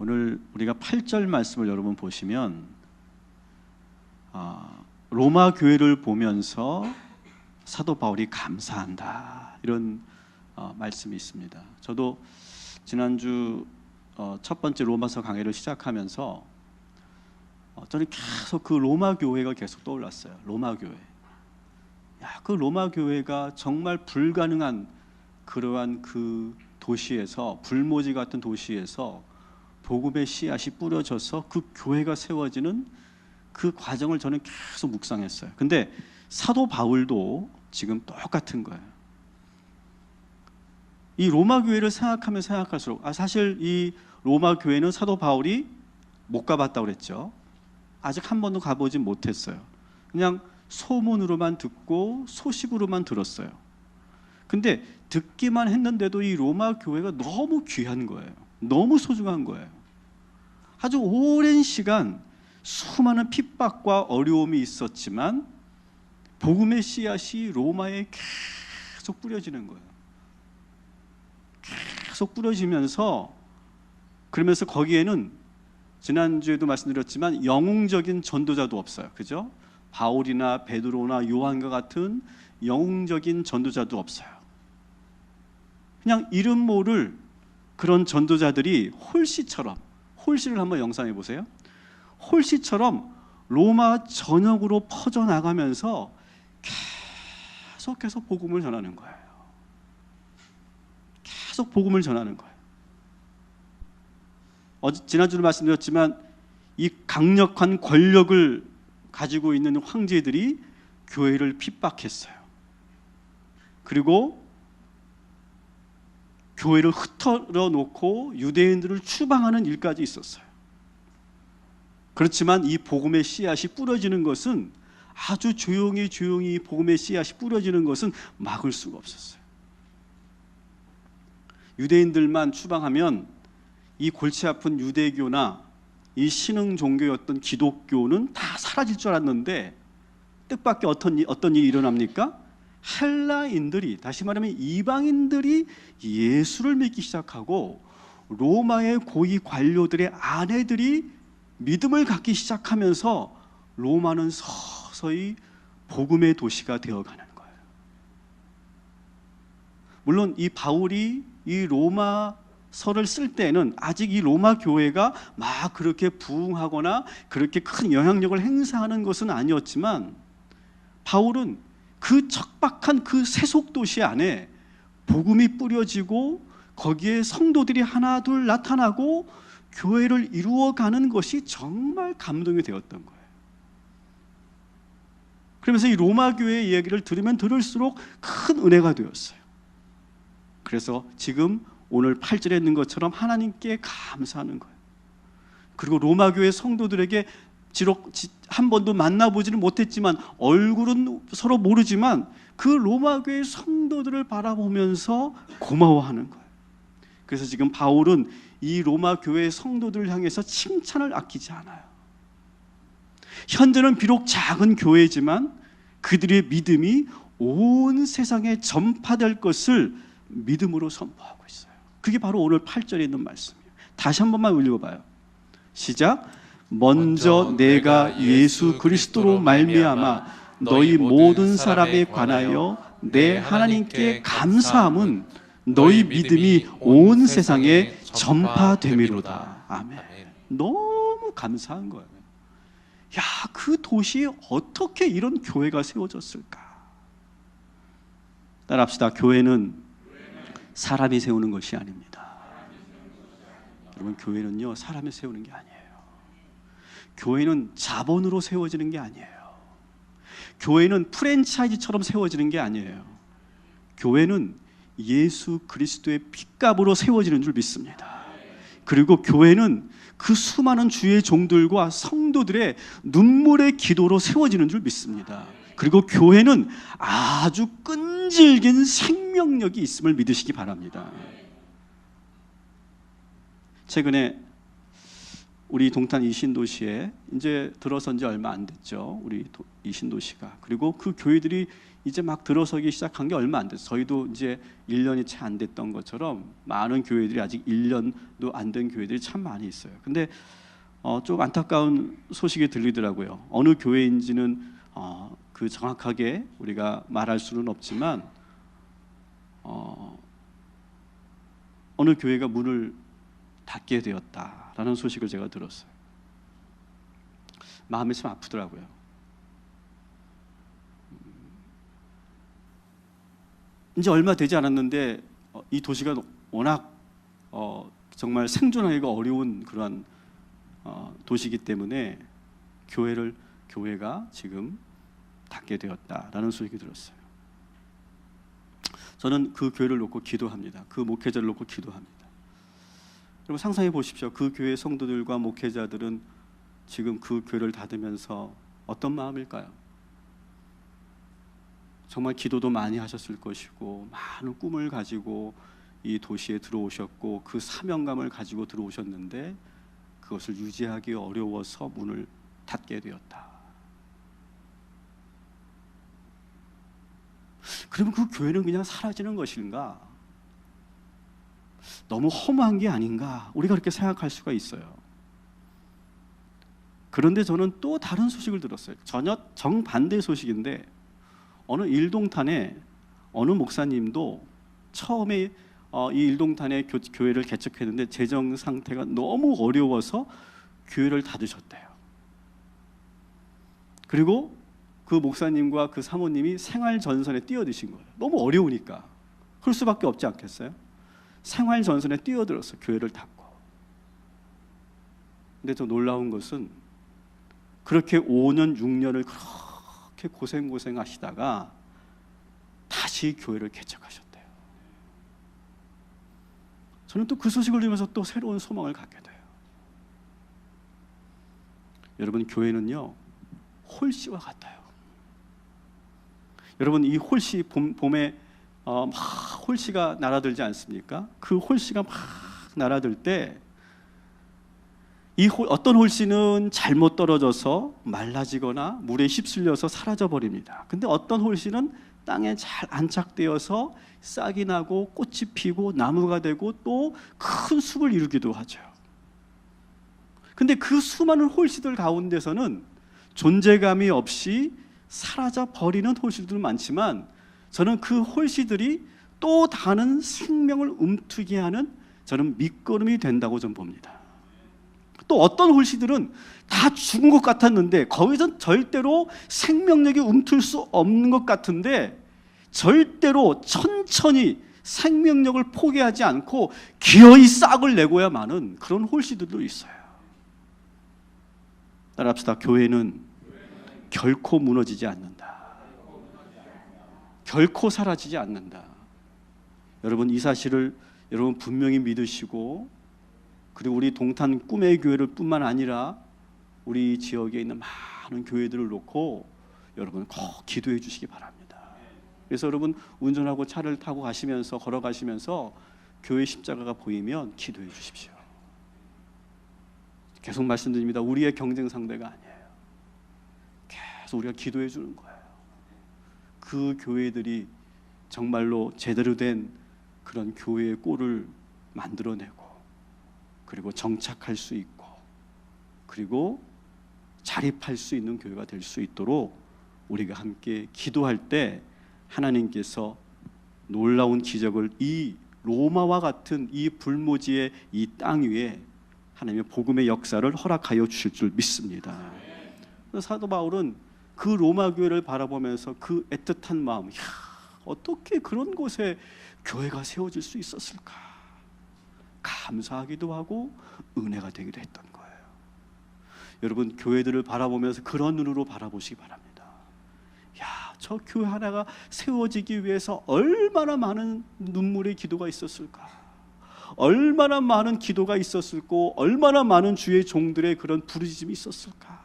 오늘 우리가 8절 말씀을 여러분 보시면 로마 교회를 보면서 사도 바울이 감사한다 이런 말씀이 있습니다. 저도 지난주 첫 번째 로마서 강해를 시작하면서 저는 계속 그 로마 교회가 계속 떠올랐어요. 로마 교회. 그 로마 교회가 정말 불가능한 그러한 그 도시에서, 불모지 같은 도시에서 복음의 씨앗이 뿌려져서 그 교회가 세워지는 그 과정을 저는 계속 묵상했어요. 근데 사도 바울도 지금 똑같은 거예요. 이 로마 교회를 생각하면 생각할수록 사실 이 로마 교회는 사도 바울이 못 가봤다고 그랬죠. 아직 한 번도 가보진 못했어요. 그냥 소문으로만 듣고 소식으로만 들었어요. 근데 듣기만 했는데도 이 로마 교회가 너무 귀한 거예요. 너무 소중한 거예요. 아주 오랜 시간 수많은 핍박과 어려움이 있었지만 복음의 씨앗이 로마에 계속 뿌려지는 거예요. 계속 뿌려지면서, 그러면서 거기에는 지난주에도 말씀드렸지만 영웅적인 전도자도 없어요. 그죠? 바울이나 베드로나 요한과 같은 영웅적인 전도자도 없어요. 그냥 이름 모를 그런 전도자들이 홀씨처럼, 홀씨를 한번 영상해 보세요. 홀씨처럼 로마 전역으로 퍼져나가면서 계속해서 복음을 전하는 거예요. 계속 복음을 전하는 거예요. 지난주도 말씀드렸지만 이 강력한 권력을 가지고 있는 황제들이 교회를 핍박했어요. 그리고 교회를 흩어져 놓고 유대인들을 추방하는 일까지 있었어요. 그렇지만 이 복음의 씨앗이 뿌려지는 것은, 아주 조용히 복음의 씨앗이 뿌려지는 것은 막을 수가 없었어요. 유대인들만 추방하면 이 골치 아픈 유대교나 이 신흥 종교였던 기독교는 다 사라질 줄 알았는데 뜻밖의 어떤 일이 일어납니까? 헬라인들이, 다시 말하면 이방인들이 예수를 믿기 시작하고 로마의 고위 관료들의 아내들이 믿음을 갖기 시작하면서 로마는 서서히 복음의 도시가 되어가는 거예요. 물론 이 바울이 이 로마서를 쓸 때는 아직 이 로마 교회가 막 그렇게 부흥하거나 그렇게 큰 영향력을 행사하는 것은 아니었지만, 바울은 그 척박한 그 세속 도시 안에 복음이 뿌려지고 거기에 성도들이 하나 둘 나타나고 교회를 이루어가는 것이 정말 감동이 되었던 거예요. 그러면서 이 로마 교회의 이야기를 들으면 들을수록 큰 은혜가 되었어요. 그래서 지금 오늘 8절에 있는 것처럼 하나님께 감사하는 거예요. 그리고 로마 교회 성도들에게 비록 한 번도 만나보지는 못했지만, 얼굴은 서로 모르지만 그 로마 교회 성도들을 바라보면서 고마워하는 거예요. 그래서 지금 바울은 이 로마 교회 성도들을 향해서 칭찬을 아끼지 않아요. 현재는 비록 작은 교회지만 그들의 믿음이 온 세상에 전파될 것을 믿음으로 선포하고 있어요. 그게 바로 오늘 8절에 있는 말씀이에요. 다시 한 번만 읽어봐요. 시작. 먼저 내가 예수 그리스도로 말미암아 너희 모든 사람에 관하여 내 하나님께 감사함은 너희 믿음이 온 세상에 전파됨이로다. 아멘. 너무 감사한 거예요. 그 도시에 어떻게 이런 교회가 세워졌을까? 따라합시다. 교회는 사람이 세우는 것이 아닙니다. 여러분, 교회는요, 사람이 세우는 게 아니에요. 교회는 자본으로 세워지는 게 아니에요. 교회는 프랜차이즈처럼 세워지는 게 아니에요. 교회는 예수 그리스도의 핏값으로 세워지는 줄 믿습니다. 그리고 교회는 그 수많은 주의 종들과 성도들의 눈물의 기도로 세워지는 줄 믿습니다. 그리고 교회는 아주 끈질긴 생명력이 있음을 믿으시기 바랍니다. 최근에 우리 동탄 이 신도시에 이제 들어선 지 얼마 안 됐죠. 우리 이 신도시가. 그리고 그 교회들이 이제 막 들어서기 시작한 게 얼마 안 됐어요. 저희도 이제 1년이 채 안 됐던 것처럼 많은 교회들이 아직 1년도 안 된 교회들이 참 많이 있어요. 근데 좀 안타까운 소식이 들리더라고요. 어느 교회인지는 그 정확하게 우리가 말할 수는 없지만 어느 교회가 문을 닫게 되었다라는 소식을 제가 들었어요. 마음이 참 아프더라고요. 이제 얼마 되지 않았는데 이 도시가 워낙 정말 생존하기가 어려운 그러한 도시이기 때문에 교회가 지금 닫게 되었다라는 소식이 들었어요. 저는 그 교회를 놓고 기도합니다. 그 목회자를 놓고 기도합니다. 여러분 상상해 보십시오. 그 교회 성도들과 목회자들은 지금 그 교회를 닫으면서 어떤 마음일까요? 정말 기도도 많이 하셨을 것이고 많은 꿈을 가지고 이 도시에 들어오셨고 그 사명감을 가지고 들어오셨는데 그것을 유지하기 어려워서 문을 닫게 되었다. 그러면 그 교회는 그냥 사라지는 것인가? 너무 허무한 게 아닌가? 우리가 그렇게 생각할 수가 있어요. 그런데 저는 또 다른 소식을 들었어요. 전혀 정반대 소식인데 어느 일동탄에 어느 목사님도 처음에 이 일동탄에 교회를 개척했는데 재정 상태가 너무 어려워서 교회를 닫으셨대요. 그리고 그 목사님과 그 사모님이 생활전선에 뛰어드신 거예요. 너무 어려우니까 그럴 수밖에 없지 않겠어요? 생활전선에 뛰어들어서 교회를 닫고. 근데 더 놀라운 것은 그렇게 5년 6년을 그렇게 고생하시다가 다시 교회를 개척하셨대요. 저는 또 그 소식을 들으면서 또 새로운 소망을 갖게 돼요. 여러분 교회는요 홀씨와 같아요. 여러분 이 홀씨 봄에 막 홀씨가 날아들지 않습니까? 그 홀씨가 막 날아들 때 어떤 홀씨는 잘못 떨어져서 말라지거나 물에 휩쓸려서 사라져 버립니다. 근데 어떤 홀씨는 땅에 잘 안착되어서 싹이 나고 꽃이 피고 나무가 되고 또 큰 숲을 이루기도 하죠. 근데 그 수많은 홀씨들 가운데서는 존재감이 없이 사라져 버리는 홀씨들도 많지만 저는 그 홀씨들이 또 다른 생명을 움트게 하는 저는 밑거름이 된다고 좀 봅니다. 또 어떤 홀씨들은 다 죽은 것 같았는데 거기서 절대로 생명력이 움틀 수 없는 것 같은데 절대로 천천히 생명력을 포기하지 않고 기어이 싹을 내고야 마는 그런 홀씨들도 있어요. 따라합시다. 교회는 결코 무너지지 않는다. 결코 사라지지 않는다. 여러분 이 사실을 여러분 분명히 믿으시고 그리고 우리 동탄 꿈의 교회를 뿐만 아니라 우리 지역에 있는 많은 교회들을 놓고 여러분 꼭 기도해 주시기 바랍니다. 그래서 여러분 운전하고 차를 타고 가시면서 걸어가시면서 교회 십자가가 보이면 기도해 주십시오. 계속 말씀드립니다. 우리의 경쟁 상대가 아니에요. 계속 우리가 기도해 주는 거예요. 그 교회들이 정말로 제대로 된 그런 교회의 꼴을 만들어내고 그리고 정착할 수 있고 그리고 자립할 수 있는 교회가 될 수 있도록 우리가 함께 기도할 때 하나님께서 놀라운 기적을 이 로마와 같은 이 불모지의 이 땅 위에 하나님의 복음의 역사를 허락하여 주실 줄 믿습니다. 사도 바울은 그 로마 교회를 바라보면서 그 애틋한 마음, 어떻게 그런 곳에 교회가 세워질 수 있었을까? 감사하기도 하고 은혜가 되기도 했던 거예요. 여러분 교회들을 바라보면서 그런 눈으로 바라보시기 바랍니다. 저 교회 하나가 세워지기 위해서 얼마나 많은 눈물의 기도가 있었을까? 얼마나 많은 기도가 있었을고 얼마나 많은 주의 종들의 그런 부르짖음이 있었을까?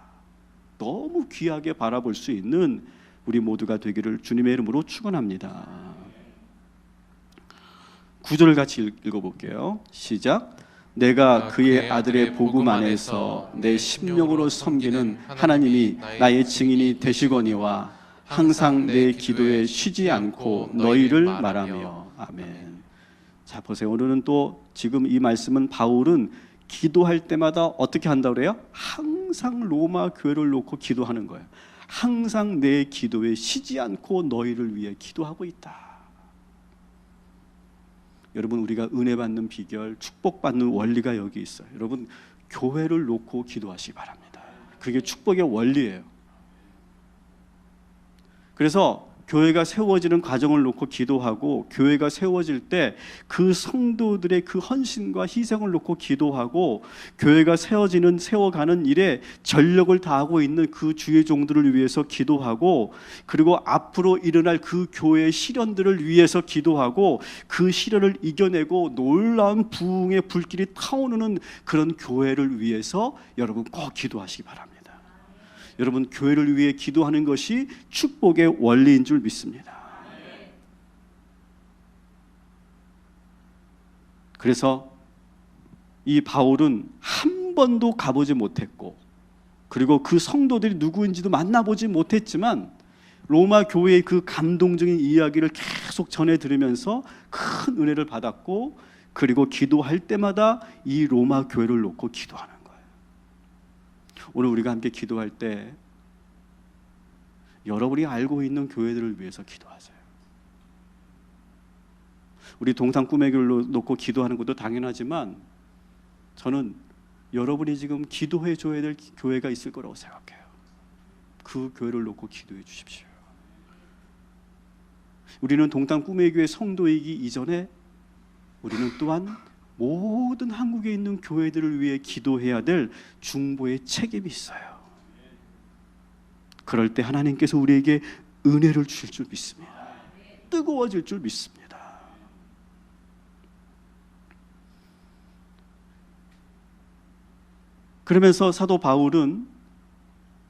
너무 귀하게 바라볼 수 있는 우리 모두가 되기를 주님의 이름으로 축원합니다. 9절을 같이 읽어볼게요. 시작. 내가 그의 아들의 복음 안에서 내 심령으로 섬기는 하나님이 나의 증인이 되시거니와 항상 내 기도에 쉬지 않고 너희를 말하며. 아멘. 자, 보세요. 오늘은 또 지금 이 말씀은 바울은 기도할 때마다 어떻게 한다고 그래요? 항상 로마 교회를 놓고 기도하는 거예요. 항상 내 기도에 쉬지 않고 너희를 위해 기도하고 있다. 여러분, 우리가 은혜 받는 비결, 축복받는 원리가 여기 있어요. 여러분, 교회를 놓고 기도하시기 바랍니다. 그게 축복의 원리예요. 그래서 교회가 세워지는 과정을 놓고 기도하고, 교회가 세워질 때 그 성도들의 그 헌신과 희생을 놓고 기도하고, 교회가 세워가는 일에 전력을 다하고 있는 그 주의 종들을 위해서 기도하고, 그리고 앞으로 일어날 그 교회의 시련들을 위해서 기도하고, 그 시련을 이겨내고 놀라운 부흥의 불길이 타오르는 그런 교회를 위해서 여러분 꼭 기도하시기 바랍니다. 여러분, 교회를 위해 기도하는 것이 축복의 원리인 줄 믿습니다. 그래서 이 바울은 한 번도 가보지 못했고, 그리고 그 성도들이 누구인지도 만나보지 못했지만 로마 교회의 그 감동적인 이야기를 계속 전해 들으면서 큰 은혜를 받았고, 그리고 기도할 때마다 이 로마 교회를 놓고 기도하는 거예요. 오늘 우리가 함께 기도할 때 여러분이 알고 있는 교회들을 위해서 기도하세요. 우리 동산 꿈의 교회를 놓고 기도하는 것도 당연하지만 저는 여러분이 지금 기도해 줘야 될 교회가 있을 거라고 생각해요. 그 교회를 놓고 기도해 주십시오. 우리는 동탄 꿈의 교회 성도이기 이전에 우리는 또한 모든 한국에 있는 교회들을 위해 기도해야 될 중보의 책임이 있어요. 그럴 때 하나님께서 우리에게 은혜를 주실 줄 믿습니다. 뜨거워질 줄 믿습니다. 그러면서 사도 바울은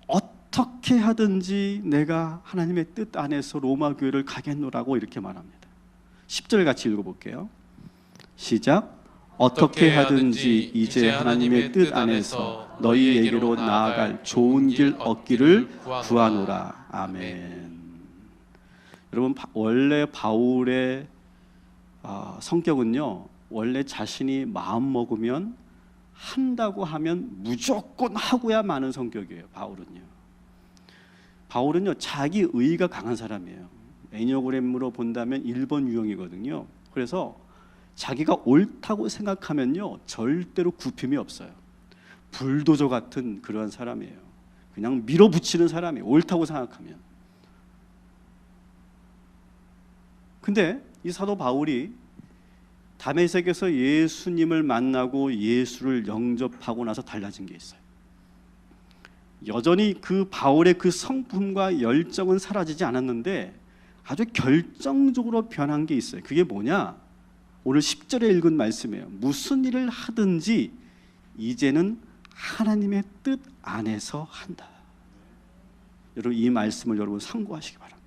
어떻게 하든지 내가 하나님의 뜻 안에서 로마 교회를 가겠노라고 이렇게 말합니다. 10절 같이 읽어볼게요. 시작. 어떻게 하든지 이제 하나님의 뜻 안에서 너희에게로 나아갈 좋은 길 얻기를 구하노라. 아멘. 여러분, 원래 바울의 성격은요, 원래 자신이 마음 먹으면 한다고 하면 무조건 하고야 마는 성격이에요. 바울은요 자기 의가 강한 사람이에요. 애니어그램으로 본다면 1번 유형이거든요. 그래서 자기가 옳다고 생각하면요 절대로 굽힘이 없어요. 불도저 같은 그러한 사람이에요. 그냥 밀어붙이는 사람이에요. 옳다고 생각하면. 근데 이 사도 바울이 다메섹에서 예수님을 만나고 예수를 영접하고 나서 달라진 게 있어요. 여전히 그 바울의 그 성품과 열정은 사라지지 않았는데 아주 결정적으로 변한 게 있어요. 그게 뭐냐? 오늘 10절에 읽은 말씀이에요. 무슨 일을 하든지 이제는 하나님의 뜻 안에서 한다. 여러분, 이 말씀을 여러분 상고하시기 바랍니다.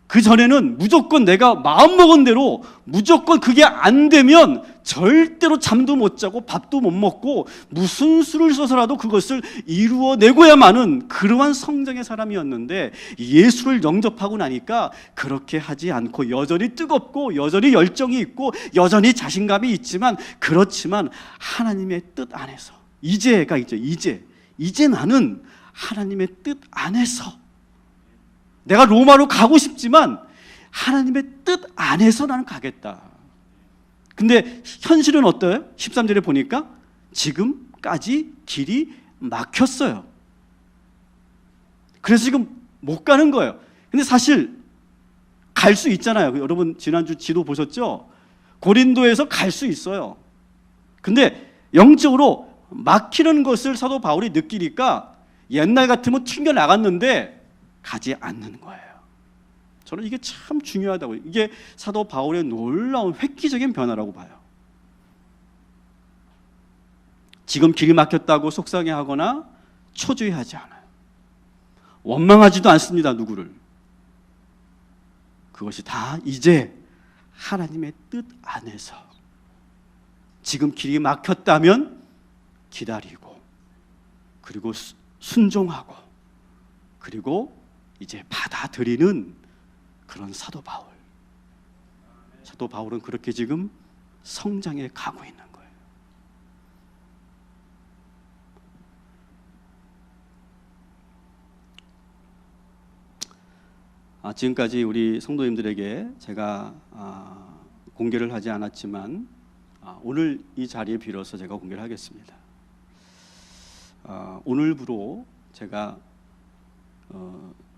그 전에는 무조건 내가 마음먹은 대로 무조건 그게 안 되면 절대로 잠도 못 자고 밥도 못 먹고 무슨 수를 써서라도 그것을 이루어내고야만은 그러한 성정의 사람이었는데, 예수를 영접하고 나니까 그렇게 하지 않고 여전히 뜨겁고 여전히 열정이 있고 여전히 자신감이 있지만, 그렇지만 하나님의 뜻 안에서 이제가 있죠. 이제 나는 하나님의 뜻 안에서, 내가 로마로 가고 싶지만 하나님의 뜻 안에서 나는 가겠다. 근데 현실은 어때요? 13절에 보니까 지금까지 길이 막혔어요. 그래서 지금 못 가는 거예요. 근데 사실 갈 수 있잖아요. 여러분 지난주 지도 보셨죠? 고린도에서 갈 수 있어요. 근데 영적으로 막히는 것을 사도 바울이 느끼니까 옛날 같으면 튕겨나갔는데 가지 않는 거예요. 저는 이게 참 중요하다고, 이게 사도 바울의 놀라운 획기적인 변화라고 봐요. 지금 길이 막혔다고 속상해하거나 초조해하지 않아요. 원망하지도 않습니다. 누구를. 그것이 다 이제 하나님의 뜻 안에서, 지금 길이 막혔다면 기다리고, 그리고 순종하고, 그리고 이제 받아들이는 그런 사도 바울. 사도 바울은 그렇게 지금 성장해 가고 있는 거예요. 지금까지 우리 성도님들에게 제가 공개를 하지 않았지만 오늘 이 자리에 빌어서 제가 공개를 하겠습니다. 오늘부로 제가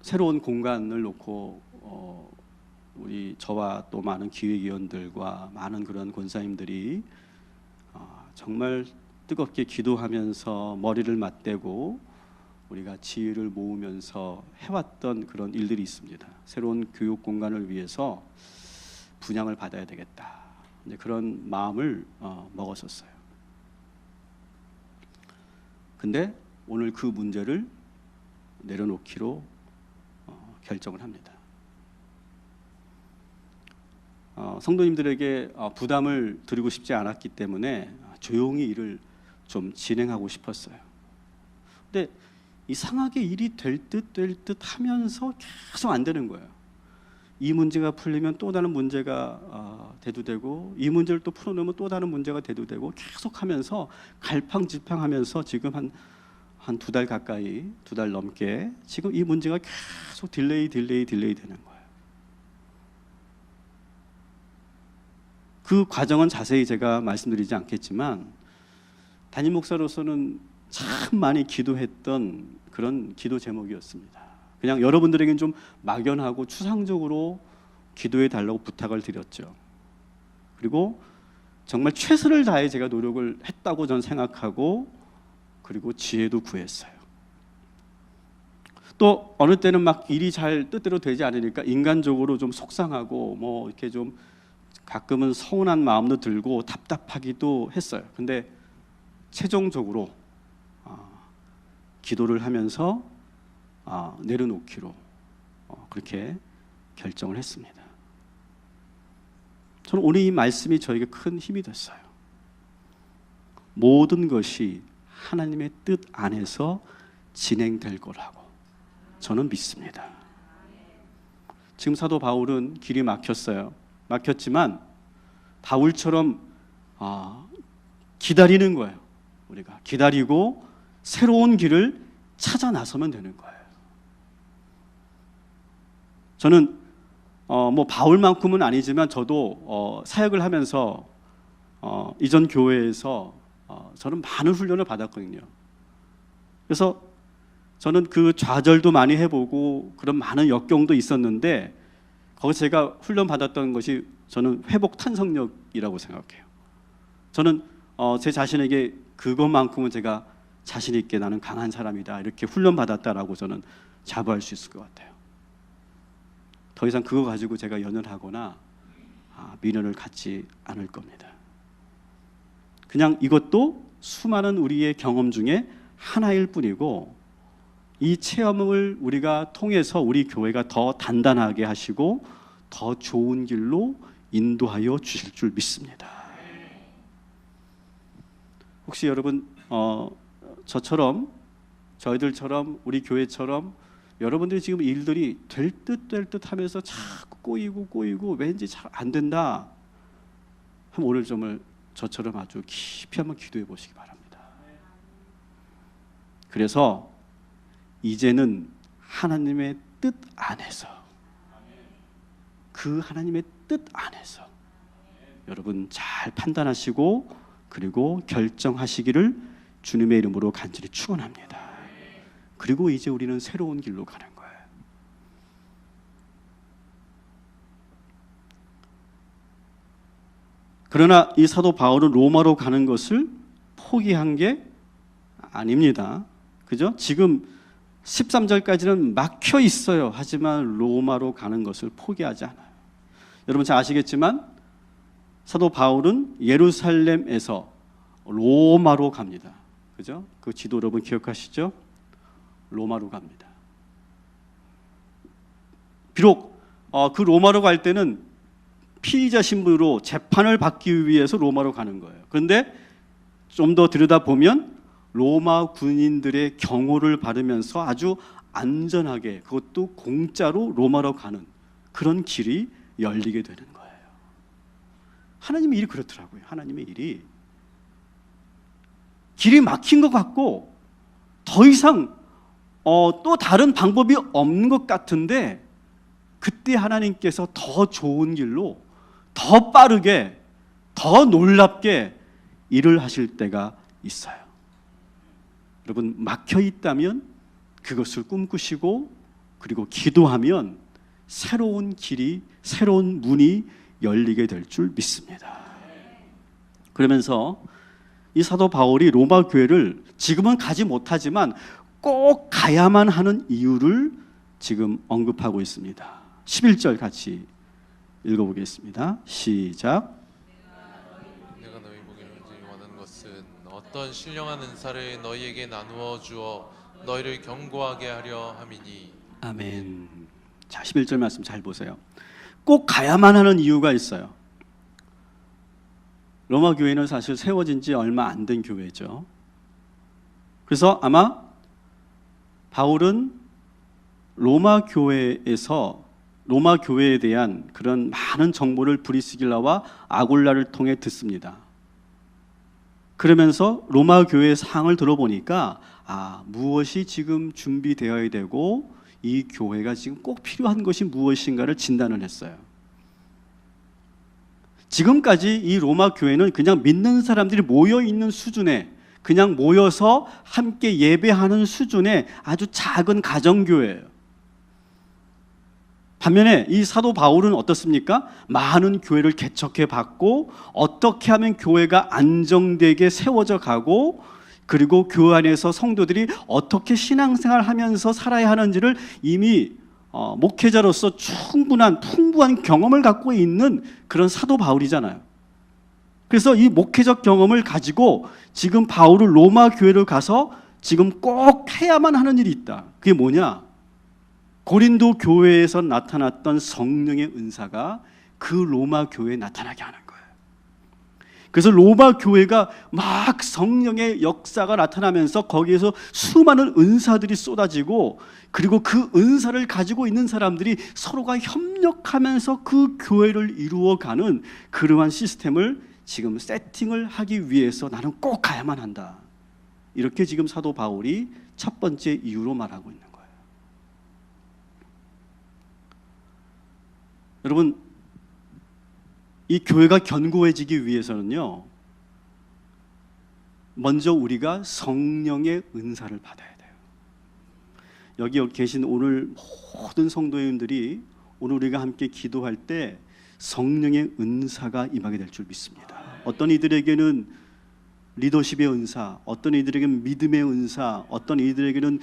새로운 공간을 놓고 우리 저와 또 많은 기획위원들과 많은 그런 권사님들이 정말 뜨겁게 기도하면서 머리를 맞대고 우리가 지혜를 모으면서 해왔던 그런 일들이 있습니다. 새로운 교육 공간을 위해서 분양을 받아야 되겠다, 이제 그런 마음을 먹었었어요. 근데 오늘 그 문제를 내려놓기로 결정을 합니다. 성도님들에게 부담을 드리고 싶지 않았기 때문에 조용히 일을 좀 진행하고 싶었어요. 근데 이상하게 일이 될 듯 하면서 계속 안 되는 거예요. 이 문제가 풀리면 또 다른 문제가 대두되고, 이 문제를 또 풀어내면 또 다른 문제가 대두되고, 계속 하면서 갈팡질팡하면서 지금 한 2달 가까이, 2달 넘게 지금 이 문제가 계속 딜레이 되는 거예요. 그 과정은 자세히 제가 말씀드리지 않겠지만 담임 목사로서는 참 많이 기도했던 그런 기도 제목이었습니다. 그냥 여러분들에게는 좀 막연하고 추상적으로 기도해 달라고 부탁을 드렸죠. 그리고 정말 최선을 다해 제가 노력을 했다고 저는 생각하고, 그리고 지혜도 구했어요. 또 어느 때는 막 일이 잘 뜻대로 되지 않으니까 인간적으로 좀 속상하고 뭐 이렇게 좀 가끔은 서운한 마음도 들고 답답하기도 했어요. 근데 최종적으로 기도를 하면서 내려놓기로 그렇게 결정을 했습니다. 저는 오늘 이 말씀이 저에게 큰 힘이 됐어요. 모든 것이 하나님의 뜻 안에서 진행될 거라고 저는 믿습니다. 지금 사도 바울은 길이 막혔지만 바울처럼 기다리는 거예요. 우리가 기다리고 새로운 길을 찾아 나서면 되는 거예요. 저는 뭐 바울만큼은 아니지만 저도 사역을 하면서 이전 교회에서 저는 많은 훈련을 받았거든요. 그래서 저는 그 좌절도 많이 해보고 그런 많은 역경도 있었는데, 거기서 제가 훈련 받았던 것이 저는 회복 탄성력이라고 생각해요. 저는 제 자신에게 그것만큼은 제가 자신 있게 나는 강한 사람이다, 이렇게 훈련 받았다라고 저는 자부할 수 있을 것 같아요. 더 이상 그거 가지고 제가 연연하거나 미련을 갖지 않을 겁니다. 그냥 이것도 수많은 우리의 경험 중에 하나일 뿐이고, 이 체험을 우리가 통해서 우리 교회가 더 단단하게 하시고 더 좋은 길로 인도하여 주실 줄 믿습니다. 혹시 여러분 저희들처럼 우리 교회처럼 여러분들이 지금 일들이 될 듯 하면서 자꾸 꼬이고 왠지 잘 안 된다 하면 오늘 정말 저처럼 아주 깊이 한번 기도해 보시기 바랍니다. 그래서 이제는 하나님의 뜻 안에서, 그 하나님의 뜻 안에서 여러분 잘 판단하시고 그리고 결정하시기를 주님의 이름으로 간절히 축원합니다. 그리고 이제 우리는 새로운 길로 가는 거예요. 그러나 이 사도 바울은 로마로 가는 것을 포기한 게 아닙니다. 그죠? 지금 13절까지는 막혀 있어요. 하지만 로마로 가는 것을 포기하지 않아요. 여러분 잘 아시겠지만 사도 바울은 예루살렘에서 로마로 갑니다. 그죠? 그 지도 여러분 기억하시죠? 로마로 갑니다. 비록 그 로마로 갈 때는 피의자 신분으로 재판을 받기 위해서 로마로 가는 거예요. 그런데 좀 더 들여다보면 로마 군인들의 경호를 받으면서 아주 안전하게, 그것도 공짜로 로마로 가는 그런 길이 열리게 되는 거예요. 하나님의 일이 그렇더라고요. 하나님의 일이 길이 막힌 것 같고 더 이상 또 다른 방법이 없는 것 같은데, 그때 하나님께서 더 좋은 길로, 더 빠르게, 더 놀랍게 일을 하실 때가 있어요. 여러분, 막혀 있다면 그것을 꿈꾸시고 그리고 기도하면 새로운 길이, 새로운 문이 열리게 될 줄 믿습니다. 그러면서 이 사도 바울이 로마 교회를 지금은 가지 못하지만 꼭 가야만 하는 이유를 지금 언급하고 있습니다. 11절 같이 읽어보겠습니다. 시작. 내가 너희 보기를 원하는 것은 어떤 신령한 은사를 너희에게 나누어 주어 너희를 견고하게 하려 함이니. 아멘. 자, 11절 말씀 잘 보세요. 꼭 가야만 하는 이유가 있어요. 로마 교회는 사실 세워진 지 얼마 안 된 교회죠. 그래서 아마 바울은 로마 교회에 대한 그런 많은 정보를 브리스길라와 아굴라를 통해 듣습니다. 그러면서 로마 교회의 상황을 들어보니까 무엇이 지금 준비되어야 되고 이 교회가 지금 꼭 필요한 것이 무엇인가를 진단을 했어요. 지금까지 이 로마 교회는 그냥 믿는 사람들이 모여있는 수준에, 그냥 모여서 함께 예배하는 수준의 아주 작은 가정교회예요. 반면에 이 사도 바울은 어떻습니까? 많은 교회를 개척해 봤고, 어떻게 하면 교회가 안정되게 세워져 가고, 그리고 교회 안에서 성도들이 어떻게 신앙생활 하면서 살아야 하는지를 이미 목회자로서 풍부한 경험을 갖고 있는 그런 사도 바울이잖아요. 그래서 이 목회적 경험을 가지고 지금 바울은 로마 교회를 가서 지금 꼭 해야만 하는 일이 있다. 그게 뭐냐? 고린도 교회에서 나타났던 성령의 은사가 그 로마 교회에 나타나게 하는 거예요. 그래서 로마 교회가 막 성령의 역사가 나타나면서 거기에서 수많은 은사들이 쏟아지고, 그리고 그 은사를 가지고 있는 사람들이 서로가 협력하면서 그 교회를 이루어가는 그러한 시스템을 지금 세팅을 하기 위해서 나는 꼭 가야만 한다. 이렇게 지금 사도 바울이 첫 번째 이유로 말하고 있는 거예요. 여러분, 이 교회가 견고해지기 위해서는요, 먼저 우리가 성령의 은사를 받아야 돼요. 여기 계신 오늘 모든 성도님들이 오늘 우리가 함께 기도할 때 성령의 은사가 임하게 될 줄 믿습니다. 어떤 이들에게는 리더십의 은사, 어떤 이들에게는 믿음의 은사, 어떤 이들에게는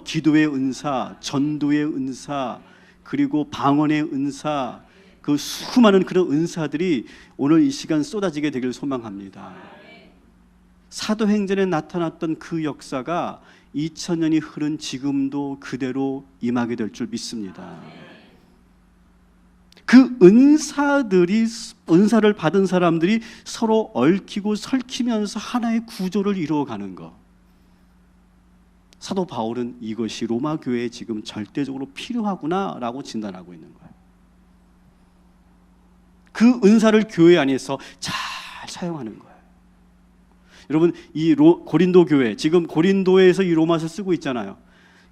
기도의 은사, 전도의 은사, 그리고 방언의 은사, 그 수많은 그런 은사들이 오늘 이 시간 쏟아지게 되길 소망합니다. 사도행전에 나타났던 그 역사가 2000년이 흐른 지금도 그대로 임하게 될 줄 믿습니다. 그 은사를 받은 사람들이 서로 얽히고 설키면서 하나의 구조를 이루어가는 것. 사도 바울은 이것이 로마 교회에 지금 절대적으로 필요하구나라고 진단하고 있는 거예요. 그 은사를 교회 안에서 잘 사용하는 거예요. 여러분, 이 고린도 교회, 지금 고린도에서 이 로마서 쓰고 있잖아요.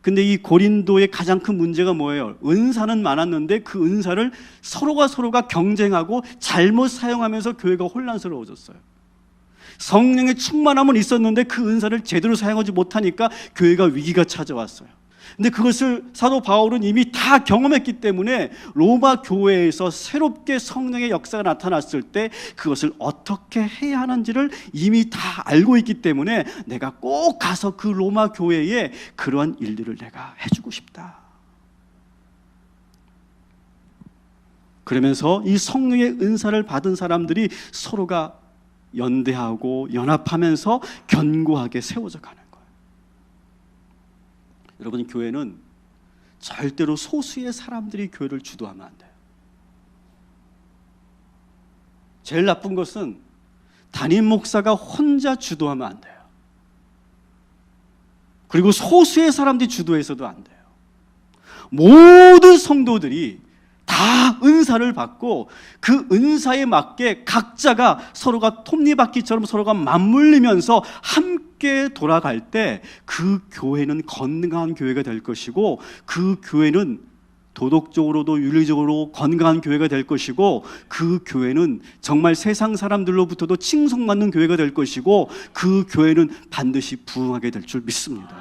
근데 이 고린도의 가장 큰 문제가 뭐예요? 은사는 많았는데 그 은사를 서로가 경쟁하고 잘못 사용하면서 교회가 혼란스러워졌어요. 성령의 충만함은 있었는데 그 은사를 제대로 사용하지 못하니까 교회가 위기가 찾아왔어요. 근데 그것을 사도 바울은 이미 다 경험했기 때문에 로마 교회에서 새롭게 성령의 역사가 나타났을 때 그것을 어떻게 해야 하는지를 이미 다 알고 있기 때문에 내가 꼭 가서 그 로마 교회에 그러한 일들을 내가 해주고 싶다. 그러면서 이 성령의 은사를 받은 사람들이 서로가 연대하고 연합하면서 견고하게 세워져 가는 거예요. 여러분, 교회는 절대로 소수의 사람들이 교회를 주도하면 안 돼요. 제일 나쁜 것은 담임 목사가 혼자 주도하면 안 돼요. 그리고 소수의 사람들이 주도해서도 안 돼요. 모든 성도들이 다 은사를 받고 그 은사에 맞게 각자가 서로가 톱니바퀴처럼 서로가 맞물리면서 함께 돌아갈 때 그 교회는 건강한 교회가 될 것이고, 그 교회는 도덕적으로도 윤리적으로 건강한 교회가 될 것이고, 그 교회는 정말 세상 사람들로부터도 칭송받는 교회가 될 것이고, 그 교회는 반드시 부흥하게 될 줄 믿습니다.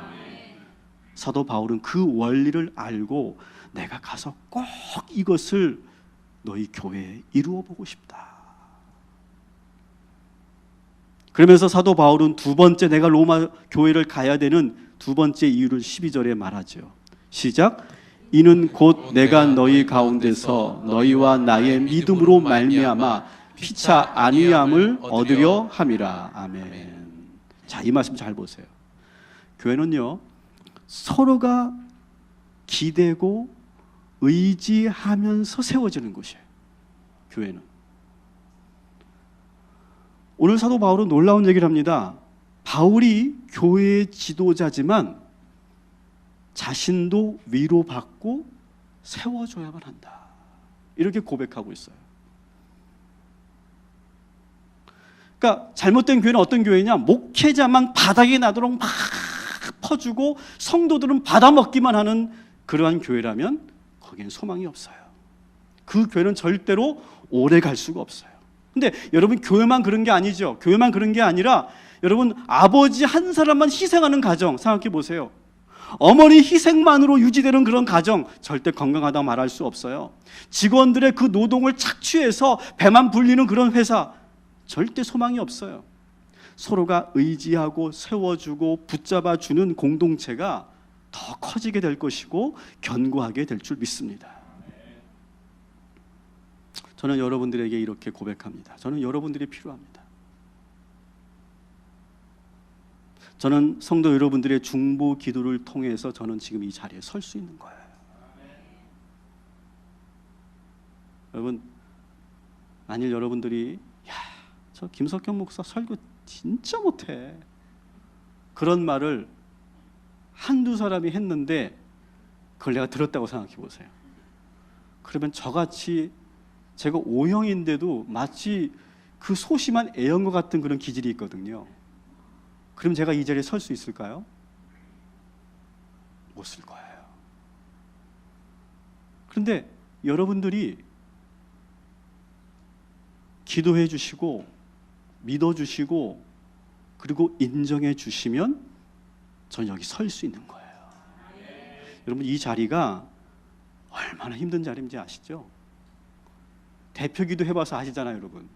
사도 바울은 그 원리를 알고 내가 가서 꼭 이것을 너희 교회에 이루어 보고 싶다. 그러면서 사도 바울은 두 번째, 내가 로마 교회를 가야 되는 두 번째 이유를 12절에 말하죠. 시작. 이는 곧 내가 너희 가운데서 너희와 나의 믿음으로 말미암아 피차 안위함을 얻으려 함이라. 아멘. 자, 이 말씀 잘 보세요. 교회는요, 서로가 기대고 의지하면서 세워지는 곳이에요. 교회는. 오늘 사도 바울은 놀라운 얘기를 합니다. 바울이 교회의 지도자지만 자신도 위로받고 세워줘야만 한다. 이렇게 고백하고 있어요. 그러니까 잘못된 교회는 어떤 교회냐? 목회자만 바닥에 나도록 막 퍼주고 성도들은 받아먹기만 하는 그러한 교회라면 거기엔 소망이 없어요. 그 교회는 절대로 오래 갈 수가 없어요. 근데 여러분, 교회만 그런 게 아니죠. 교회만 그런 게 아니라 여러분, 아버지 한 사람만 희생하는 가정 생각해 보세요. 어머니 희생만으로 유지되는 그런 가정 절대 건강하다고 말할 수 없어요. 직원들의 그 노동을 착취해서 배만 불리는 그런 회사 절대 소망이 없어요. 서로가 의지하고 세워주고 붙잡아주는 공동체가 더 커지게 될 것이고 견고하게 될 줄 믿습니다. 저는 여러분들에게 이렇게 고백합니다. 저는 여러분들이 필요합니다. 저는 성도 여러분들의 중보 기도를 통해서 저는 지금 이 자리에 설 수 있는 거예요. 여러분, 만일 여러분들이 야, 저 김석현 목사 설교 진짜 못해, 그런 말을 한두 사람이 했는데 그걸 내가 들었다고 생각해 보세요. 그러면 저같이 제가 O형인데도 마치 그 소심한 A형과 같은 그런 기질이 있거든요. 그럼 제가 이 자리에 설 수 있을까요? 못 쓸 거예요. 그런데 여러분들이 기도해 주시고 믿어 주시고 그리고 인정해 주시면 저는 여기 설 수 있는 거예요. 여러분, 이 자리가 얼마나 힘든 자리인지 아시죠? 대표기도 해봐서 아시잖아요, 여러분.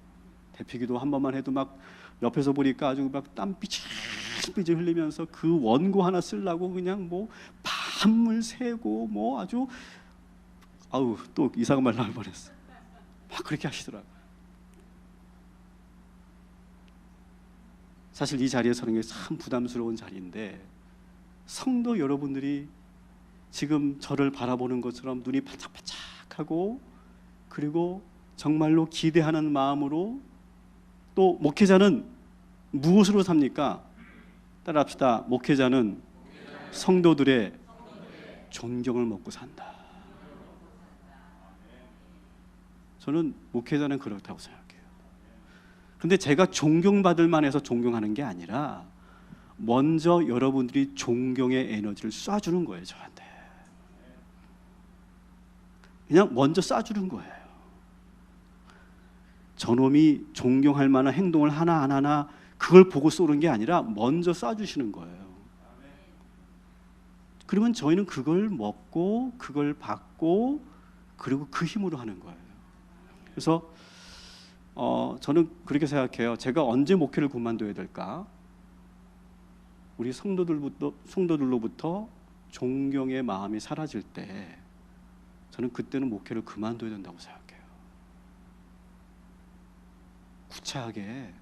대표기도 한 번만 해도 막 옆에서 보니까 아주 막 땀 삐질삐질 흘리면서 그 원고 하나 쓰려고 그냥 뭐 밤을 새고 뭐 아주 아우, 또 이상한 말 나올 뻔했어. 막 그렇게 하시더라고요. 사실 이 자리에 서는 게 참 부담스러운 자리인데, 성도 여러분들이 지금 저를 바라보는 것처럼 눈이 반짝반짝하고 그리고 정말로 기대하는 마음으로, 또 목회자는 무엇으로 삽니까? 따라합시다. 목회자는 성도들의 존경을 먹고 산다. 저는 목회자는 그렇다고 생각해요. 그런데 제가 존경받을 만해서 존경하는 게 아니라 먼저 여러분들이 존경의 에너지를 쏴주는 거예요. 저한테 그냥 먼저 쏴주는 거예요. 저놈이 존경할 만한 행동을 하나하나 그걸 보고 쏘는 게 아니라 먼저 쏴주시는 거예요. 그러면 저희는 그걸 먹고 그걸 받고 그리고 그 힘으로 하는 거예요. 그래서 저는 그렇게 생각해요. 제가 언제 목회를 그만둬야 될까? 우리 성도들로부터 존경의 마음이 사라질 때 저는 그때는 목회를 그만둬야 된다고 생각해요. 구차하게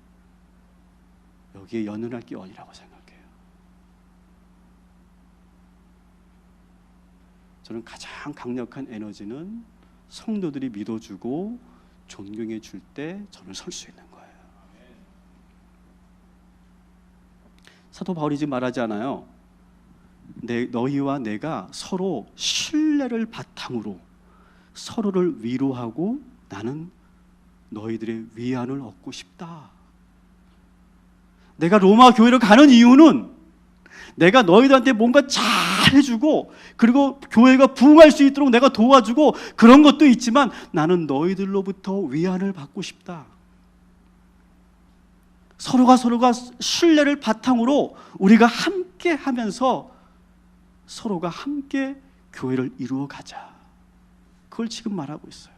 여기에 연연할 게 아니라고 생각해요. 저는 가장 강력한 에너지는 성도들이 믿어주고 존경해 줄 때 저는 설 수 있는 거예요. 사도 바울이 지금 말하지 않아요. 너희와 내가 서로 신뢰를 바탕으로 서로를 위로하고 나는 너희들의 위안을 얻고 싶다. 내가 로마 교회를 가는 이유는 내가 너희들한테 뭔가 잘 해주고 그리고 교회가 부흥할 수 있도록 내가 도와주고 그런 것도 있지만 나는 너희들로부터 위안을 받고 싶다. 서로가 신뢰를 바탕으로 우리가 함께 하면서 서로가 함께 교회를 이루어 가자. 그걸 지금 말하고 있어요.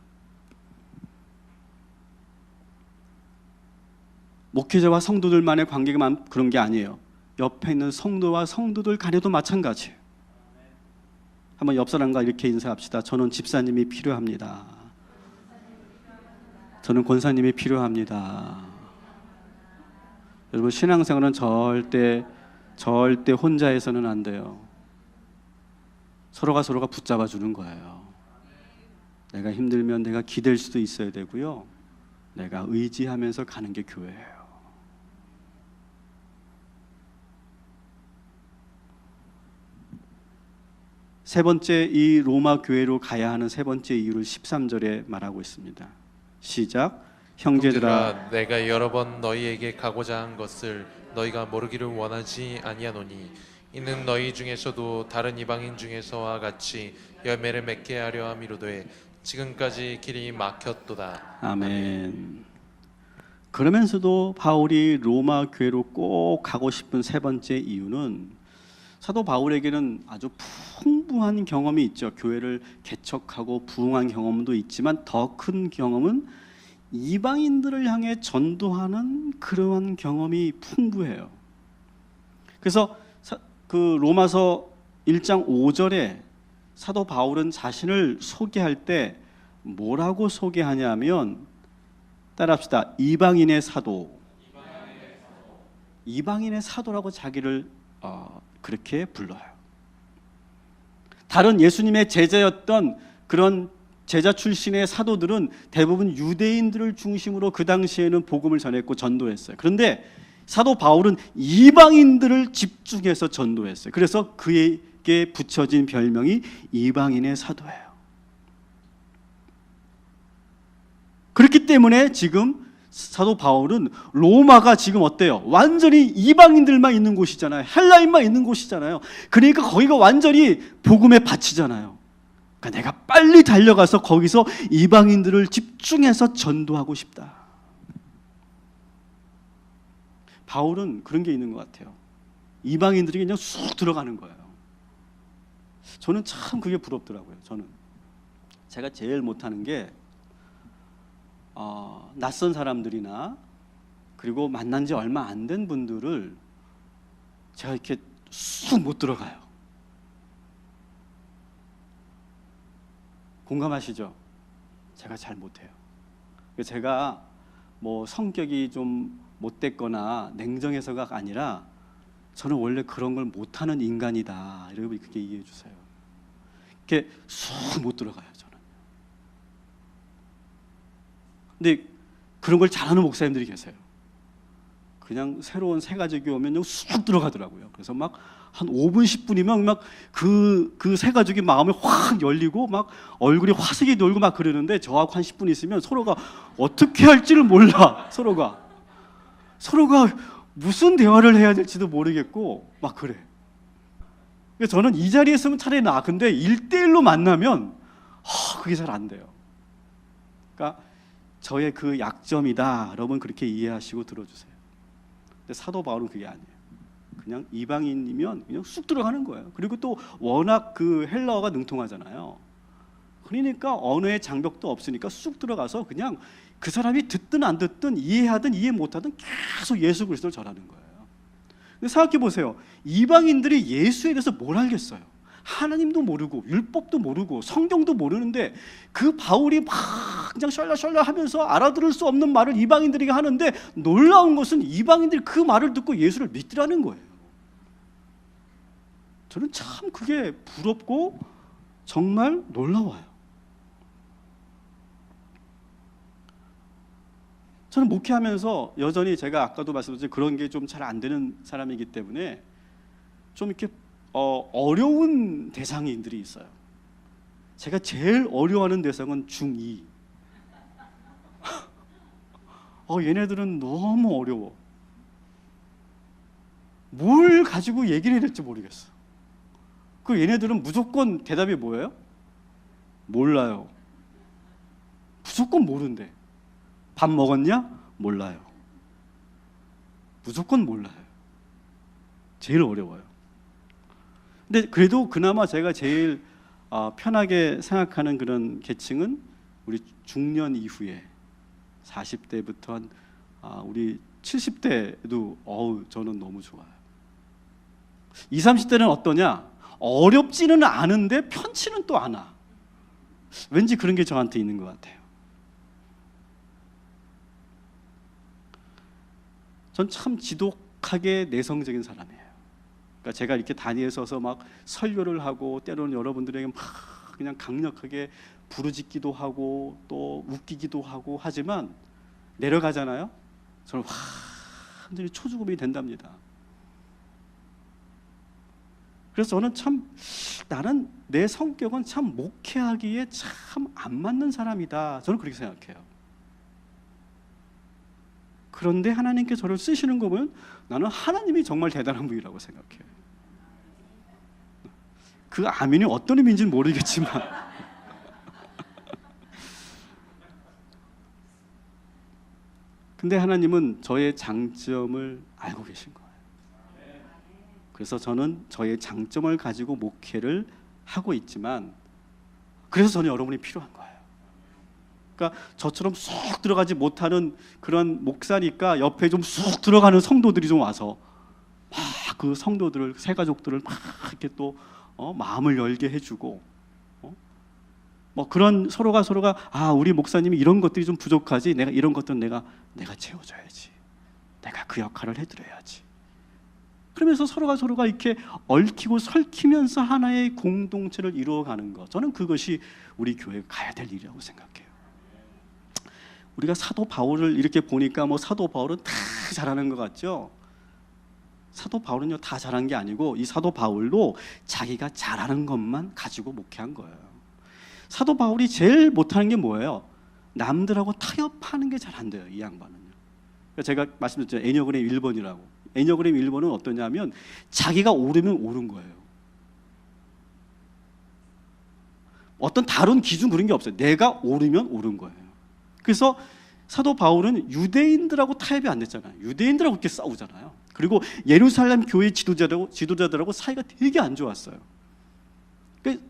목회자와 성도들만의 관계만 그런 게 아니에요. 옆에 있는 성도와 성도들 간에도 마찬가지예요. 한번 옆 사람과 이렇게 인사합시다. 저는 집사님이 필요합니다. 저는 권사님이 필요합니다. 여러분, 신앙생활은 절대 혼자 해서는 안 돼요. 서로가 붙잡아 주는 거예요. 내가 힘들면 내가 기댈 수도 있어야 되고요. 내가 의지하면서 가는 게 교회예요. 세 번째, 이 로마 교회로 가야 하는 세 번째 이유를 13절에 말하고 있습니다. 시작. 형제들아, 내가 여러 번 너희에게 가고자 한 것을 너희가 모르기를 원하지 아니하노니 이는 너희 중에서도 다른 이방인 중에서와 같이 열매를 맺게 하려 함이로되 지금까지 길이 막혔도다. 아멘. 그러면서도 바울이 로마 교회로 꼭 가고 싶은 세 번째 이유는 사도 바울에게는 아주 풍부한 경험이 있죠. 교회를 개척하고 부흥한 경험도 있지만 더 큰 경험은 이방인들을 향해 전도하는 그러한 경험이 풍부해요. 그래서 그 로마서 1장 5절에 사도 바울은 자신을 소개할 때 뭐라고 소개하냐면, 따라합시다. 이방인의 사도. 이방인의 사도라고 자기를 그렇게 불러요. 다른 예수님의 제자였던 그런 제자 출신의 사도들은 대부분 유대인들을 중심으로 그 당시에는 복음을 전했고 전도했어요. 그런데 사도 바울은 이방인들을 집중해서 전도했어요. 그래서 그에게 붙여진 별명이 이방인의 사도예요. 그렇기 때문에 지금 사도 바울은 로마가 지금 어때요? 완전히 이방인들만 있는 곳이잖아요. 헬라인만 있는 곳이잖아요. 그러니까 거기가 완전히 복음의 밭이잖아요. 그러니까 내가 빨리 달려가서 거기서 이방인들을 집중해서 전도하고 싶다. 바울은 그런 게 있는 것 같아요. 이방인들이 그냥 쑥 들어가는 거예요. 저는 참 그게 부럽더라고요. 저는 제가 제일 못하는 게 낯선 사람들이나 그리고 만난 지 얼마 안 된 분들을 제가 이렇게 쑥 못 들어가요. 공감하시죠? 제가 잘 못해요. 제가 뭐 성격이 좀 못됐거나 냉정해서가 아니라 저는 원래 그런 걸 못하는 인간이다. 여러분 그렇게 이해해 주세요. 이렇게 쑥 못 들어가요, 저는. 근데 그런 걸 잘하는 목사님들이 계세요. 그냥 새로운 새 가족이 오면 쑥 들어가더라고요. 그래서 막 한 5분, 10분이면 막 그 새 가족이 마음이 확 열리고 막 얼굴이 화색이 돌고 막 그러는데 저하고 한 10분 있으면 서로가 어떻게 할지를 몰라. 서로가 무슨 대화를 해야 될지도 모르겠고 막 그래. 그래서 저는 이 자리에 있으면 차라리 나아. 근데 1대1로 만나면 그게 잘 안 돼요. 그러니까 저의 그 약점이다. 여러분 그렇게 이해하시고 들어주세요. 근데 사도 바울은 그게 아니에요. 그냥 이방인이면 그냥 쑥 들어가는 거예요. 그리고 또 워낙 그 헬라어가 능통하잖아요. 그러니까 언어의 장벽도 없으니까 쑥 들어가서 그냥 그 사람이 듣든 안 듣든 이해하든 이해 못하든 계속 예수 그리스도를 전하는 거예요. 근데 생각해 보세요. 이방인들이 예수에 대해서 뭘 알겠어요? 하나님도 모르고 율법도 모르고 성경도 모르는데 그 바울이 막 그냥 셜라셜라 하면서 알아들을 수 없는 말을 이방인들에게 하는데 놀라운 것은 이방인들이 그 말을 듣고 예수를 믿더라는 거예요. 저는 참 그게 부럽고 정말 놀라워요. 저는 목회하면서 여전히 제가 아까도 말씀드렸지만 그런 게 좀 잘 안 되는 사람이기 때문에 좀 이렇게 어려운 대상인들이 있어요. 제가 제일 어려워하는 대상은 중2. 얘네들은 너무 어려워. 뭘 가지고 얘기를 해야 될지 모르겠어. 그 얘네들은 무조건 대답이 뭐예요? 몰라요. 무조건 모른대. 밥 먹었냐? 몰라요. 무조건 몰라요. 제일 어려워요. 근데 그래도 그나마 제가 제일 편하게 생각하는 그런 계층은 우리 중년 이후에 40대부터 한 우리 70대도 저는 너무 좋아요. 20, 30대는 어떠냐? 어렵지는 않은데 편치는 또 않아. 왠지 그런 게 저한테 있는 것 같아요. 전 참 지독하게 내성적인 사람이에요. 그러니까 제가 이렇게 단위에 서서 막 설교를 하고 때로는 여러분들에게 막 그냥 강력하게 부르짖기도 하고 또 웃기기도 하고 하지만 내려가잖아요. 저는 완전히 초죽음이 된답니다. 그래서 저는 참 나는 내 성격은 참 목회하기에 참 안 맞는 사람이다. 저는 그렇게 생각해요. 그런데 하나님께 저를 쓰시는 거 보면 나는 하나님이 정말 대단한 분이라고 생각해요. 그 아멘이 어떤 의미인지는 모르겠지만 근데 하나님은 저의 장점을 알고 계신 거예요. 그래서 저는 저의 장점을 가지고 목회를 하고 있지만 그래서 저는 여러분이 필요한 거예요. 그러니까 저처럼 쑥 들어가지 못하는 그런 목사니까 옆에 좀 쑥 들어가는 성도들이 좀 와서 막 그 성도들을 새 가족들을 막 이렇게 또 마음을 열게 해주고 뭐 그런 서로가 우리 목사님이 이런 것들이 좀 부족하지 내가 이런 것들은 내가 채워줘야지 내가 그 역할을 해드려야지 그러면서 서로가 이렇게 얽히고 설키면서 하나의 공동체를 이루어가는 것 저는 그것이 우리 교회가 가야 될 일이라고 생각해요. 우리가 사도 바울을 이렇게 보니까 뭐 사도 바울은 다 잘하는 것 같죠? 사도 바울은요 다 잘한 게 아니고 이 사도 바울도 자기가 잘하는 것만 가지고 목회한 거예요. 사도 바울이 제일 못하는 게 뭐예요? 남들하고 타협하는 게 잘 안 돼요. 이 양반은요. 제가 말씀드렸죠. 애니어그램 1번이라고. 애니어그램 1번은 어떠냐면 자기가 오르면 오른 거예요. 어떤 다른 기준 그런 게 없어요. 내가 오르면 오른 거예요. 그래서 사도 바울은 유대인들하고 타협이 안 됐잖아요. 유대인들하고 이렇게 싸우잖아요. 그리고 예루살렘 교회 지도자들하고 사이가 되게 안 좋았어요.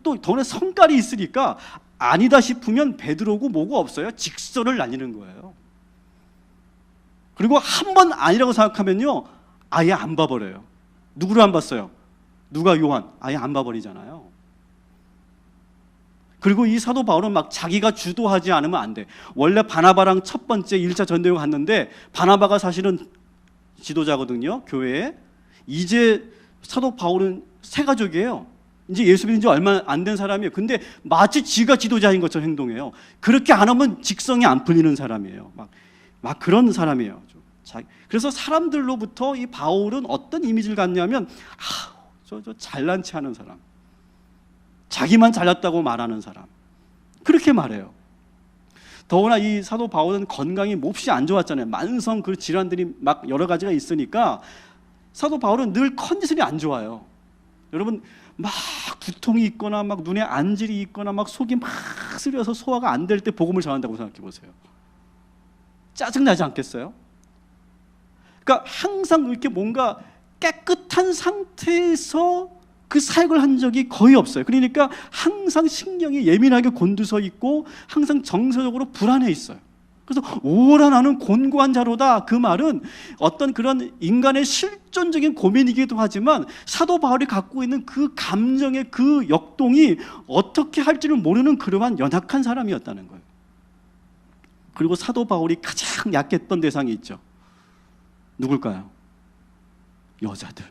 또 더구나 성깔이 있으니까 아니다 싶으면 베드로고 뭐고 없어요. 직설을 날리는 거예요. 그리고 한 번 아니라고 생각하면요 아예 안 봐버려요. 누구를 안 봤어요? 누가 요한? 아예 안 봐버리잖아요. 그리고 이 사도 바울은 막 자기가 주도하지 않으면 안 돼. 원래 바나바랑 첫 번째 1차 전도여행 갔는데 바나바가 사실은 지도자거든요. 교회에. 이제 사도 바울은 새 가족이에요. 이제 예수 믿은 지 얼마 안 된 사람이에요. 근데 마치 지가 지도자인 것처럼 행동해요. 그렇게 안 하면 직성이 안 풀리는 사람이에요. 막 그런 사람이에요. 그래서 사람들로부터 이 바울은 어떤 이미지를 갖냐면 저 잘난 체 하는 사람, 자기만 잘났다고 말하는 사람, 그렇게 말해요. 더구나 이 사도 바울은 건강이 몹시 안 좋았잖아요. 만성 그 질환들이 막 여러 가지가 있으니까 사도 바울은 늘 컨디션이 안 좋아요. 여러분 막 두통이 있거나 막 눈에 안질이 있거나 막 속이 막 쓰려서 소화가 안 될 때 복음을 전한다고 생각해 보세요. 짜증나지 않겠어요? 그러니까 항상 이렇게 뭔가 깨끗한 상태에서 그 사역을 한 적이 거의 없어요. 그러니까 항상 신경이 예민하게 곤두서 있고 항상 정서적으로 불안해 있어요. 그래서 오라 나는 곤고한 자로다. 그 말은 어떤 그런 인간의 실존적인 고민이기도 하지만 사도 바울이 갖고 있는 그 감정의 그 역동이 어떻게 할지를 모르는 그러한 연약한 사람이었다는 거예요. 그리고 사도 바울이 가장 약했던 대상이 있죠. 누굴까요? 여자들.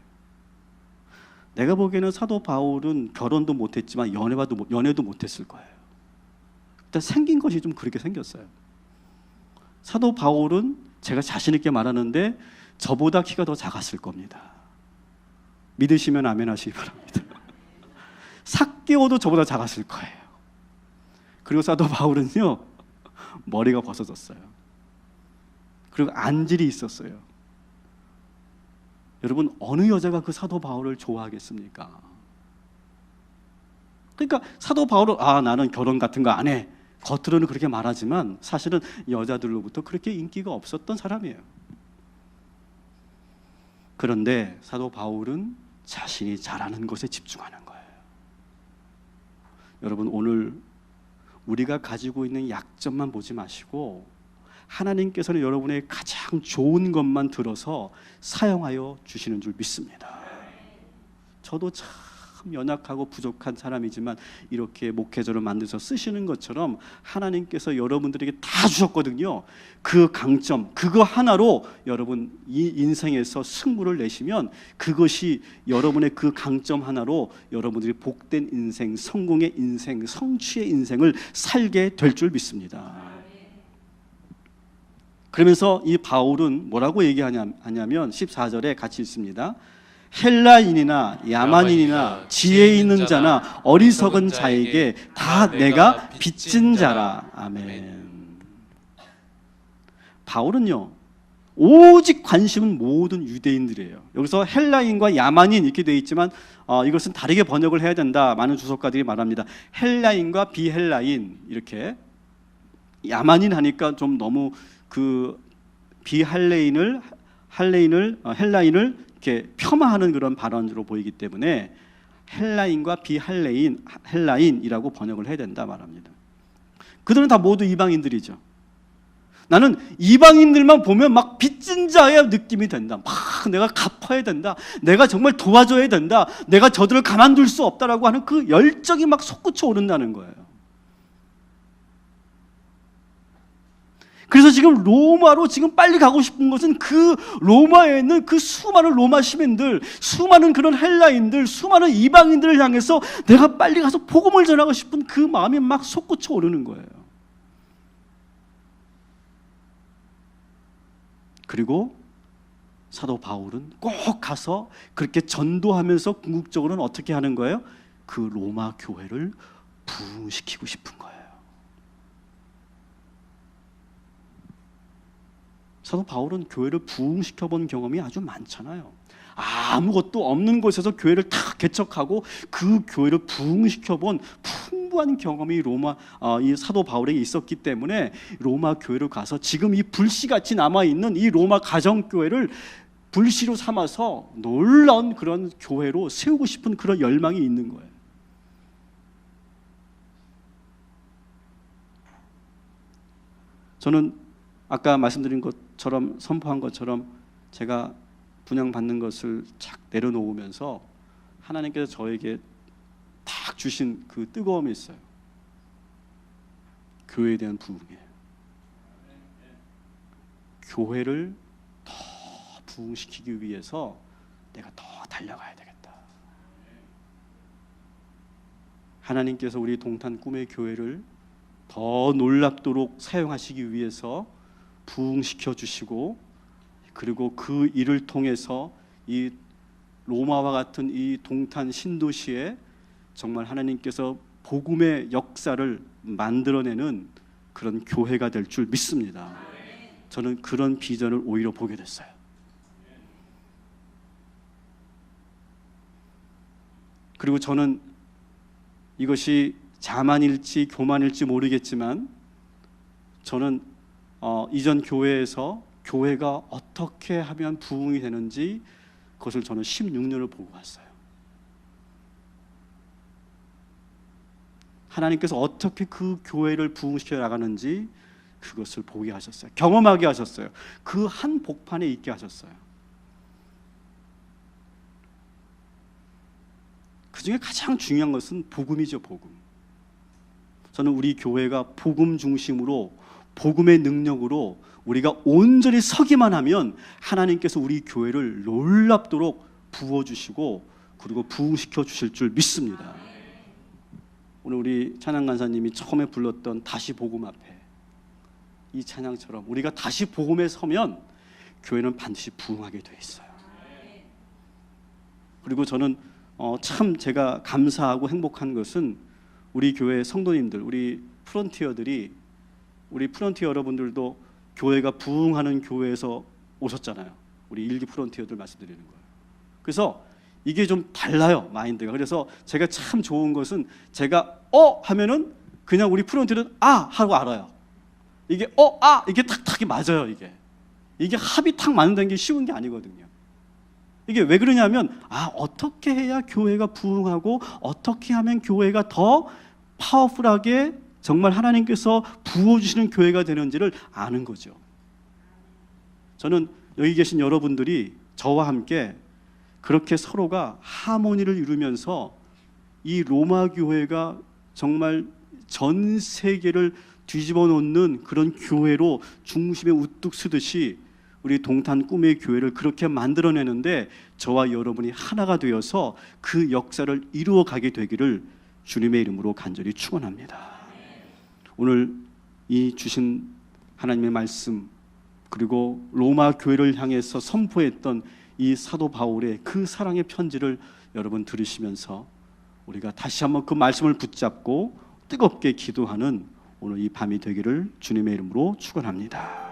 내가 보기에는 사도 바울은 결혼도 못했지만 연애도 못했을 거예요. 일단 생긴 것이 좀 그렇게 생겼어요. 사도 바울은 제가 자신 있게 말하는데 저보다 키가 더 작았을 겁니다. 믿으시면 아멘 하시기 바랍니다. 삭개오도 저보다 작았을 거예요. 그리고 사도 바울은요, 머리가 벗어졌어요. 그리고 안질이 있었어요. 여러분, 어느 여자가 그 사도 바울을 좋아하겠습니까? 그러니까 사도 바울은 나는 결혼 같은 거 안 해. 겉으로는 그렇게 말하지만 사실은 여자들로부터 그렇게 인기가 없었던 사람이에요. 그런데 사도 바울은 자신이 잘하는 것에 집중하는 거예요. 여러분, 오늘 우리가 가지고 있는 약점만 보지 마시고 하나님께서는 여러분의 가장 좋은 것만 들어서 사용하여 주시는 줄 믿습니다. 저도 참 연약하고 부족한 사람이지만 이렇게 목회자로 만들어서 쓰시는 것처럼 하나님께서 여러분들에게 다 주셨거든요. 그 강점, 그거 하나로 여러분 이 인생에서 승부를 내시면 그것이 여러분의 그 강점 하나로 여러분들이 복된 인생, 성공의 인생, 성취의 인생을 살게 될 줄 믿습니다. 그러면서 이 바울은 뭐라고 얘기하냐면 14절에 같이 있습니다. 헬라인이나 야만인이나 지혜 있는 자나 어리석은 자에게 다 내가 빚진 자라. 아멘. 바울은요, 오직 관심은 모든 유대인들이에요. 여기서 헬라인과 야만인 이렇게 되어 있지만 이것은 다르게 번역을 해야 된다. 많은 주석가들이 말합니다. 헬라인과 비헬라인, 이렇게 야만인 하니까 좀 너무 그 비할레인을 헬라인을 이렇게 폄하하는 그런 발언으로 보이기 때문에 헬라인과 헬라인이라고 번역을 해야 된다 말합니다. 그들은 다 모두 이방인들이죠. 나는 이방인들만 보면 막 빚진 자의 느낌이 된다. 막 내가 갚아야 된다. 내가 정말 도와줘야 된다. 내가 저들을 가만둘 수 없다라고 하는 그 열정이 막 솟구쳐 오른다는 거예요. 그래서 지금 로마로 지금 빨리 가고 싶은 것은 그 로마에 있는 그 수많은 로마 시민들, 수많은 그런 헬라인들, 수많은 이방인들을 향해서 내가 빨리 가서 복음을 전하고 싶은 그 마음이 막 솟구쳐 오르는 거예요. 그리고 사도 바울은 꼭 가서 그렇게 전도하면서 궁극적으로는 어떻게 하는 거예요? 그 로마 교회를 부흥시키고 싶은 거예요. 사도 바울은 교회를 부흥시켜 본 경험이 아주 많잖아요. 아무것도 없는 곳에서 교회를 탁 개척하고 그 교회를 부흥시켜 본 풍부한 경험이 이 사도 바울에게 있었기 때문에 로마 교회로 가서 지금 이 불씨같이 남아있는 이 로마 가정교회를 불씨로 삼아서 놀라운 그런 교회로 세우고 싶은 그런 열망이 있는 거예요. 저는 아까 말씀드린 것처럼, 선포한 것처럼 제가 분양받는 것을 착 내려놓으면서 하나님께서 저에게 딱 주신 그 뜨거움이 있어요. 교회에 대한 부흥이에요. 교회를 더 부흥시키기 위해서 내가 더 달려가야 되겠다. 하나님께서 우리 동탄 꿈의 교회를 더 놀랍도록 사용하시기 위해서 부흥시켜 주시고, 그리고 그 일을 통해서 이 로마와 같은 이 동탄 신도시에 정말 하나님께서 복음의 역사를 만들어내는 그런 교회가 될 줄 믿습니다. 저는 그런 비전을 오히려 보게 됐어요. 그리고 저는 이것이 자만일지 교만일지 모르겠지만 저는 이전 교회에서 교회가 어떻게 하면 부흥이 되는지 그것을 저는 16년을 보고 왔어요. 하나님께서 어떻게 그 교회를 부흥시켜 나가는지 그것을 보게 하셨어요. 경험하게 하셨어요. 그 한 복판에 있게 하셨어요. 그 중에 가장 중요한 것은 복음이죠. 복음. 저는 우리 교회가 복음 중심으로, 복음의 능력으로 우리가 온전히 서기만 하면 하나님께서 우리 교회를 놀랍도록 부어주시고 그리고 부흥시켜 주실 줄 믿습니다. 오늘 우리 찬양 간사님이 처음에 불렀던 다시 복음 앞에, 이 찬양처럼 우리가 다시 복음에 서면 교회는 반드시 부흥하게 돼 있어요. 그리고 저는 참 제가 감사하고 행복한 것은 우리 교회 성도님들, 우리 프론티어들이, 우리 프론티어 여러분들도 교회가 부흥하는 교회에서 오셨잖아요. 우리 일기 프론티어들 말씀드리는 거예요. 그래서 이게 좀 달라요, 마인드가. 그래서 제가 참 좋은 것은 제가 하면은 그냥 우리 프론티어는 하고 알아요. 이게 이게 탁탁이 맞아요. 이게 합이 탁 맞는다는 게 쉬운 게 아니거든요. 이게 왜 그러냐면 어떻게 해야 교회가 부흥하고 어떻게 하면 교회가 더 파워풀하게 정말 하나님께서 부어주시는 교회가 되는지를 아는 거죠. 저는 여기 계신 여러분들이 저와 함께 그렇게 서로가 하모니를 이루면서 이 로마 교회가 정말 전 세계를 뒤집어 놓는 그런 교회로 중심에 우뚝 서듯이 우리 동탄 꿈의 교회를 그렇게 만들어내는데 저와 여러분이 하나가 되어서 그 역사를 이루어 가게 되기를 주님의 이름으로 간절히 축원합니다. 오늘 이 주신 하나님의 말씀, 그리고 로마 교회를 향해서 선포했던 이 사도 바울의 그 사랑의 편지를 여러분 들으시면서 우리가 다시 한번 그 말씀을 붙잡고 뜨겁게 기도하는 오늘 이 밤이 되기를 주님의 이름으로 축원합니다.